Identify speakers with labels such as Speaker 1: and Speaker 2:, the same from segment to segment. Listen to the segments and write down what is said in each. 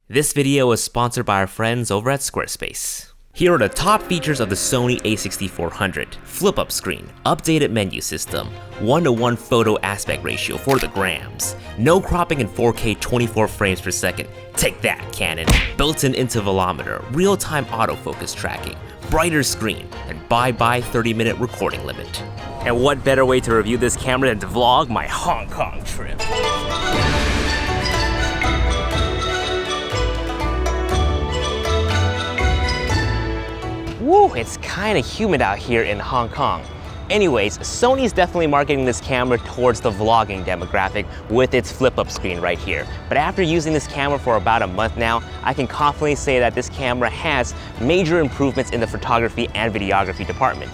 Speaker 1: This video is sponsored by our friends over at Squarespace. Here are the top features of the Sony a6400. Flip-up screen, updated menu system, 1:1 photo aspect ratio for the grams, no cropping in 4K 24 frames per second, take that Canon, built-in intervalometer, real-time autofocus tracking, brighter screen, and bye-bye 30-minute recording limit. And what better way to review this camera than to vlog my Hong Kong trip? Woo, it's kinda humid out here in Hong Kong. Anyways, Sony's definitely marketing this camera towards the vlogging demographic with its flip-up screen right here. But after using this camera for about a month now, I can confidently say that this camera has major improvements in the photography and videography department.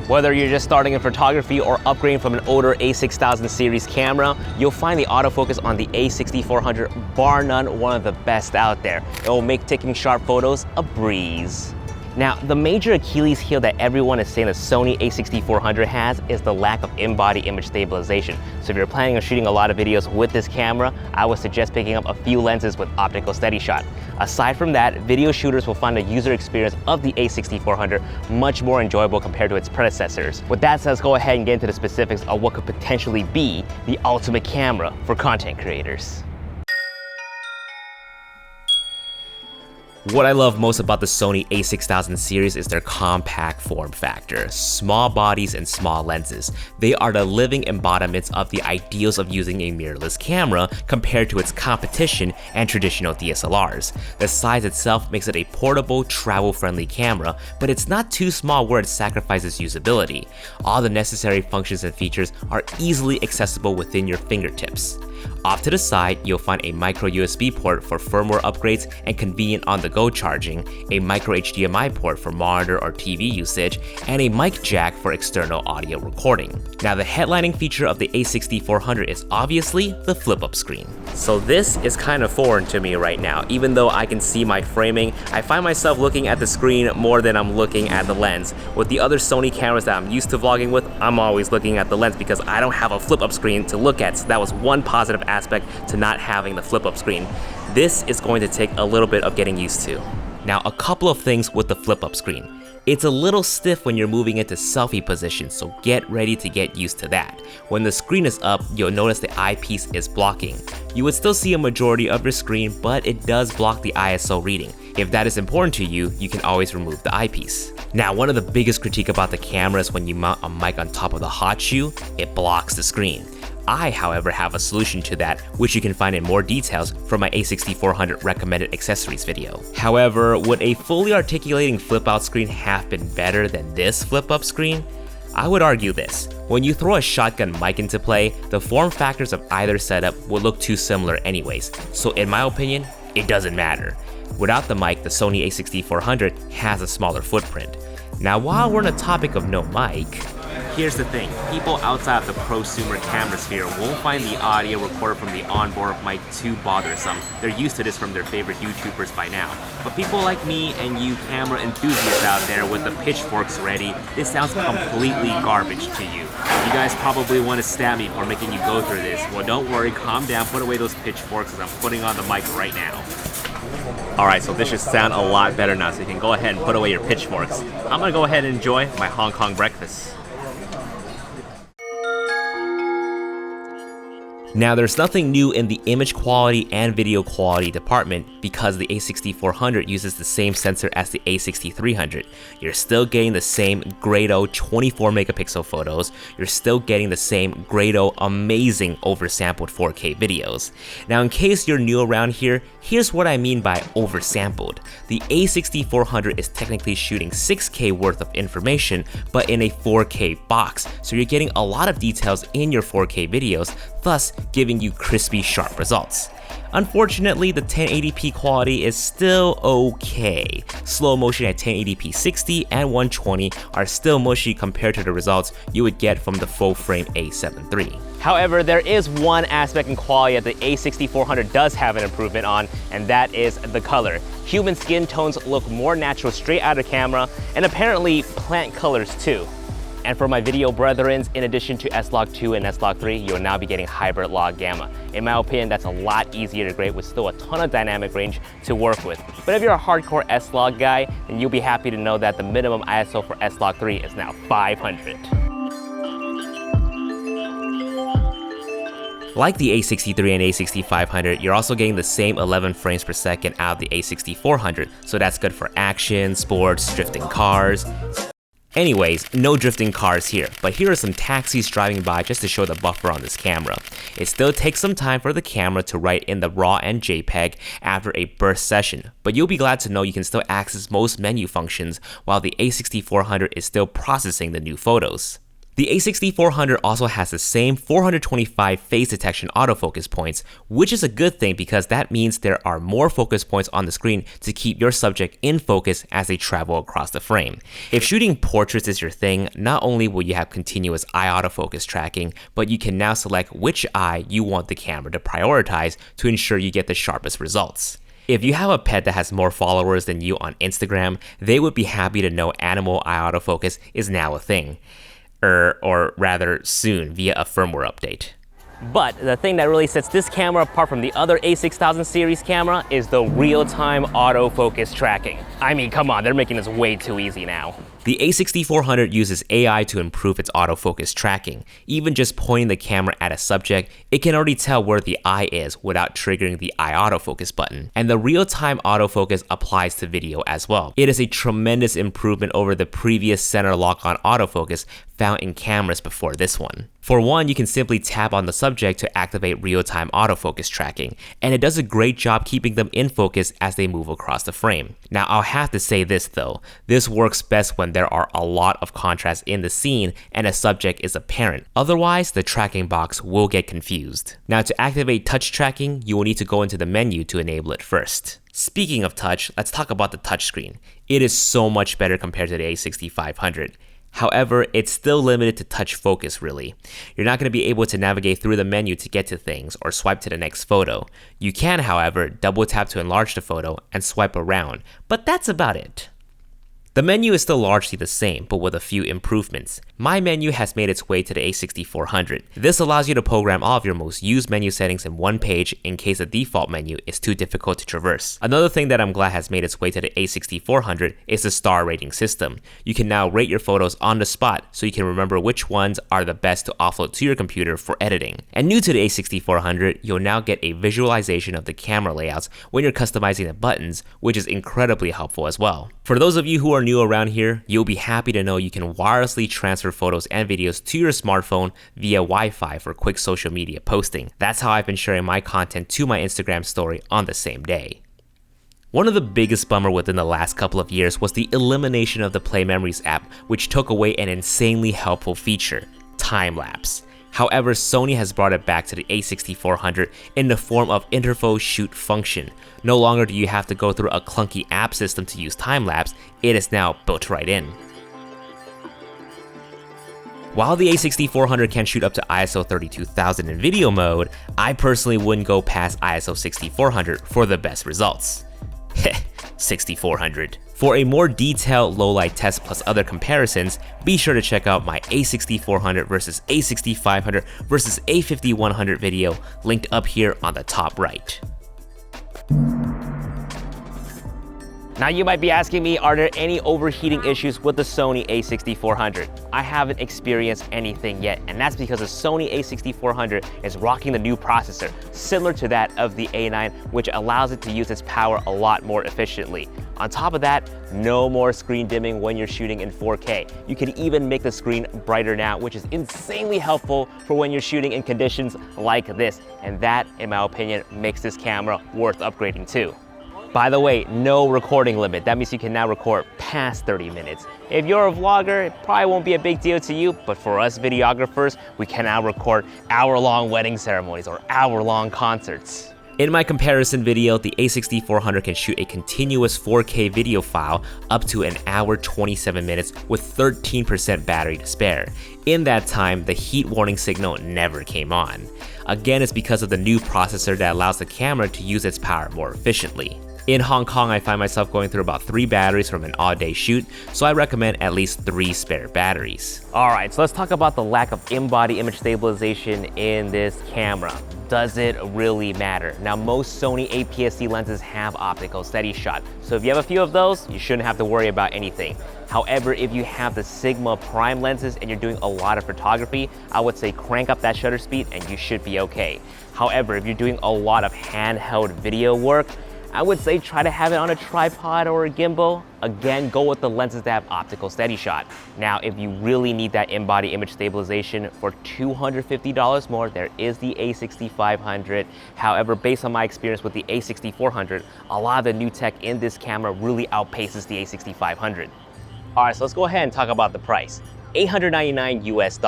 Speaker 1: Whether you're just starting in photography or upgrading from an older A6000 series camera, you'll find the autofocus on the a6400 bar none one of the best out there. It will make taking sharp photos a breeze. Now, the major Achilles heel that everyone is saying the Sony a6400 has is the lack of in-body image stabilization. So if you're planning on shooting a lot of videos with this camera, I would suggest picking up a few lenses with optical steady shot. Aside from that, video shooters will find the user experience of the a6400 much more enjoyable compared to its predecessors. With that said, let's go ahead and get into the specifics of what could potentially be the ultimate camera for content creators. What I love most about the Sony a6000 series is their compact form factor. Small bodies and small lenses. They are the living embodiments of the ideals of using a mirrorless camera compared to its competition and traditional DSLRs. The size itself makes it a portable, travel-friendly camera, but it's not too small where it sacrifices usability. All the necessary functions and features are easily accessible within your fingertips. Off to the side, you'll find a micro USB port for firmware upgrades and convenient on-the-go charging, a micro HDMI port for monitor or TV usage, and a mic jack for external audio recording. Now, the headlining feature of the a6400 is obviously the flip-up screen. So this is kind of foreign to me right now. Even though I can see my framing, I find myself looking at the screen more than I'm looking at the lens. With the other Sony cameras that I'm used to vlogging with, I'm always looking at the lens because I don't have a flip-up screen to look at. So that was one positive aspect to not having the flip-up screen. This is going to take a little bit of getting used to. Now, a couple of things with the flip-up screen. It's a little stiff when you're moving into selfie position, so get ready to get used to that. When the screen is up, you'll notice the eyepiece is blocking. You would still see a majority of your screen, but it does block the ISO reading. If that is important to you, you can always remove the eyepiece. Now, one of the biggest critique about the camera is when you mount a mic on top of the hot shoe, it blocks the screen. I, however, have a solution to that, which you can find in more details from my a6400 recommended accessories video. However, would a fully articulating flip-out screen have been better than this flip-up screen? I would argue this. When you throw a shotgun mic into play, the form factors of either setup would look too similar anyways, so in my opinion, it doesn't matter. Without the mic, the Sony a6400 has a smaller footprint. Now, while we're on the topic of no mic, here's the thing, people outside of the prosumer camera sphere won't find the audio recorder from the onboard mic too bothersome. They're used to this from their favorite YouTubers by now. But people like me and you camera enthusiasts out there with the pitchforks ready, this sounds completely garbage to you. You guys probably want to stab me for making you go through this. Well, don't worry, calm down, put away those pitchforks as I'm putting on the mic right now. Alright, so this should sound a lot better now, so you can go ahead and put away your pitchforks. I'm gonna go ahead and enjoy my Hong Kong breakfast. Now, there's nothing new in the image quality and video quality department because the a6400 uses the same sensor as the a6300. You're still getting the same Grado 24 megapixel photos. You're still getting the same Grado amazing oversampled 4K videos. Now, in case you're new around here, here's what I mean by oversampled. The a6400 is technically shooting 6K worth of information, but in a 4K box, so you're getting a lot of details in your 4K videos, thus giving you crispy, sharp results. Unfortunately, the 1080p quality is still okay. Slow motion at 1080p 60 and 120 are still mushy compared to the results you would get from the full-frame A7 III. However, there is one aspect in quality that the a6400 does have an improvement on, and that is the color. Human skin tones look more natural straight out of camera, and apparently plant colors too. And for my video brethrens, in addition to S-Log2 and S-Log3, you'll now be getting hybrid log gamma. In my opinion, that's a lot easier to grade with still a ton of dynamic range to work with. But if you're a hardcore S-Log guy, then you'll be happy to know that the minimum ISO for S-Log3 is now 500. Like the A63 and A6500, you're also getting the same 11 frames per second out of the A6400, so that's good for action, sports, drifting cars. Anyways, no drifting cars here, but here are some taxis driving by just to show the buffer on this camera. It still takes some time for the camera to write in the RAW and JPEG after a burst session, but you'll be glad to know you can still access most menu functions while the A6400 is still processing the new photos. The A6400 also has the same 425 phase detection autofocus points, which is a good thing because that means there are more focus points on the screen to keep your subject in focus as they travel across the frame. If shooting portraits is your thing, not only will you have continuous eye autofocus tracking, but you can now select which eye you want the camera to prioritize to ensure you get the sharpest results. If you have a pet that has more followers than you on Instagram, they would be happy to know animal eye autofocus is now a thing. Or rather soon via a firmware update. But the thing that really sets this camera apart from the other A6000 series camera is the real-time autofocus tracking. I mean, come on, they're making this way too easy now. The A6400 uses AI to improve its autofocus tracking. Even just pointing the camera at a subject, it can already tell where the eye is without triggering the eye autofocus button. And the real-time autofocus applies to video as well. It is a tremendous improvement over the previous center lock-on autofocus found in cameras before this one. For one, you can simply tap on the subject to activate real-time autofocus tracking, and it does a great job keeping them in focus as they move across the frame. Now, I'll have to say this though, this works best when there are a lot of contrast in the scene and a subject is apparent. Otherwise, the tracking box will get confused. Now, to activate touch tracking, you will need to go into the menu to enable it first. Speaking of touch, let's talk about the touchscreen. It is so much better compared to the A6500. However, it's still limited to touch focus really. You're not going to be able to navigate through the menu to get to things or swipe to the next photo. You can, however, double tap to enlarge the photo and swipe around, but that's about it. The menu is still largely the same, but with a few improvements. My menu has made its way to the A6400. This allows you to program all of your most used menu settings in one page in case the default menu is too difficult to traverse. Another thing that I'm glad has made its way to the A6400 is the star rating system. You can now rate your photos on the spot, so you can remember which ones are the best to offload to your computer for editing. And new to the A6400, you'll now get a visualization of the camera layouts when you're customizing the buttons, which is incredibly helpful as well. For those of you who are new around here, you'll be happy to know you can wirelessly transfer photos and videos to your smartphone via Wi-Fi for quick social media posting. That's how I've been sharing my content to my Instagram story on the same day. One of the biggest bummer within the last couple of years was the elimination of the Play Memories app, which took away an insanely helpful feature, time-lapse. However, Sony has brought it back to the A6400 in the form of Interfo Shoot function. No longer do you have to go through a clunky app system to use time-lapse, it is now built right in. While the A6400 can shoot up to ISO 32000 in video mode, I personally wouldn't go past ISO 6400 for the best results. Heh, 6400. For a more detailed low-light test plus other comparisons, be sure to check out my A6400 versus A6500 versus A5100 video linked up here on the top right. Now you might be asking me, are there any overheating issues with the Sony a6400? I haven't experienced anything yet, and that's because the Sony a6400 is rocking the new processor, similar to that of the A9, which allows it to use its power a lot more efficiently. On top of that, no more screen dimming when you're shooting in 4K. You can even make the screen brighter now, which is insanely helpful for when you're shooting in conditions like this. And that, in my opinion, makes this camera worth upgrading too. By the way, no recording limit. That means you can now record past 30 minutes. If you're a vlogger, it probably won't be a big deal to you, but for us videographers, we can now record hour-long wedding ceremonies or hour-long concerts. In my comparison video, the a6400 can shoot a continuous 4K video file up to an hour 27 minutes with 13% battery to spare. In that time, the heat warning signal never came on. Again, it's because of the new processor that allows the camera to use its power more efficiently. In Hong Kong, I find myself going through about 3 batteries from an all-day shoot, so I recommend at least 3 spare batteries. Alright, so let's talk about the lack of in-body image stabilization in this camera. Does it really matter? Now, most Sony APS-C lenses have optical steady shot, so if you have a few of those, you shouldn't have to worry about anything. However, if you have the Sigma Prime lenses and you're doing a lot of photography, I would say crank up that shutter speed and you should be okay. However, if you're doing a lot of handheld video work, I would say try to have it on a tripod or a gimbal. Again, go with the lenses that have optical steady shot. Now, if you really need that in-body image stabilization for $250 more, there is the a6500. However, based on my experience with the a6400, a lot of the new tech in this camera really outpaces the a6500. All right, so let's go ahead and talk about the price. $899 US.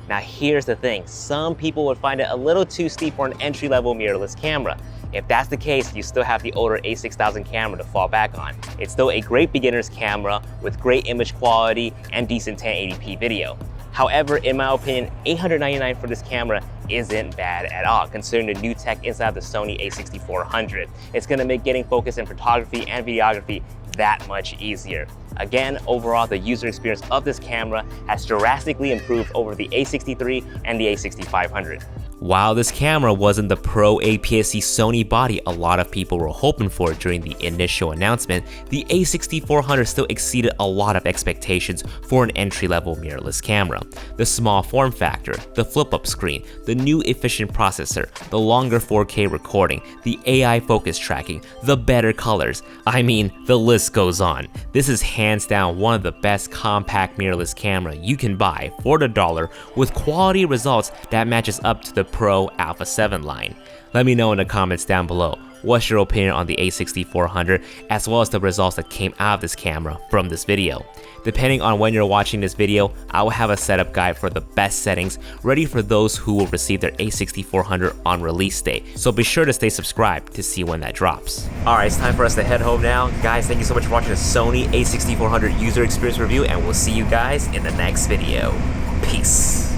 Speaker 1: Now, here's the thing. Some people would find it a little too steep for an entry-level mirrorless camera. If that's the case, you still have the older a6000 camera to fall back on. It's still a great beginner's camera with great image quality and decent 1080p video. However, in my opinion, $899 for this camera isn't bad at all, considering the new tech inside of the Sony a6400. It's gonna make getting focus in photography and videography that much easier. Again, overall, the user experience of this camera has drastically improved over the a63 and the a6500. While this camera wasn't the pro APS-C Sony body a lot of people were hoping for during the initial announcement, the a6400 still exceeded a lot of expectations for an entry-level mirrorless camera. The small form factor, the flip-up screen, the new efficient processor, the longer 4K recording, the AI focus tracking, the better colors. I mean, the list goes on. This is hands down one of the best compact mirrorless camera you can buy for the dollar with quality results that matches up to the Pro Alpha 7 line. Let me know in the comments down below what's your opinion on the a6400 as well as the results that came out of this camera from this video. Depending on when you're watching this video, I will have a setup guide for the best settings ready for those who will receive their a6400 on release day, so be sure to stay subscribed to see when that drops. Alright, it's time for us to head home now. Guys, thank you so much for watching the Sony a6400 user experience review, and we'll see you guys in the next video. Peace.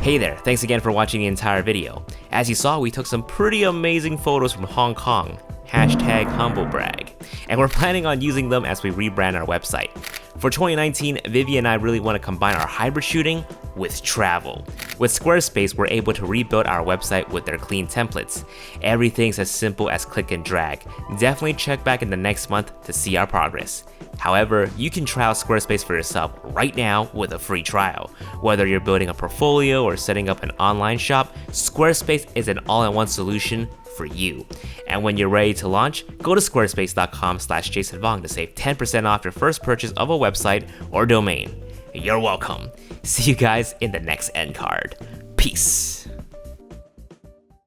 Speaker 1: Hey there, thanks again for watching the entire video. As you saw, we took some pretty amazing photos from Hong Kong, #humblebrag, and we're planning on using them as we rebrand our website. For 2019, Vivi and I really want to combine our hybrid shooting with travel. With Squarespace, we're able to rebuild our website with their clean templates. Everything's as simple as click and drag. Definitely check back in the next month to see our progress. However, you can try out Squarespace for yourself right now with a free trial. Whether you're building a portfolio or setting up an online shop, Squarespace is an all-in-one solution for you. And when you're ready to launch, go to squarespace.com/JasonVong to save 10% off your first purchase of a website or domain. You're welcome. See you guys in the next end card. Peace.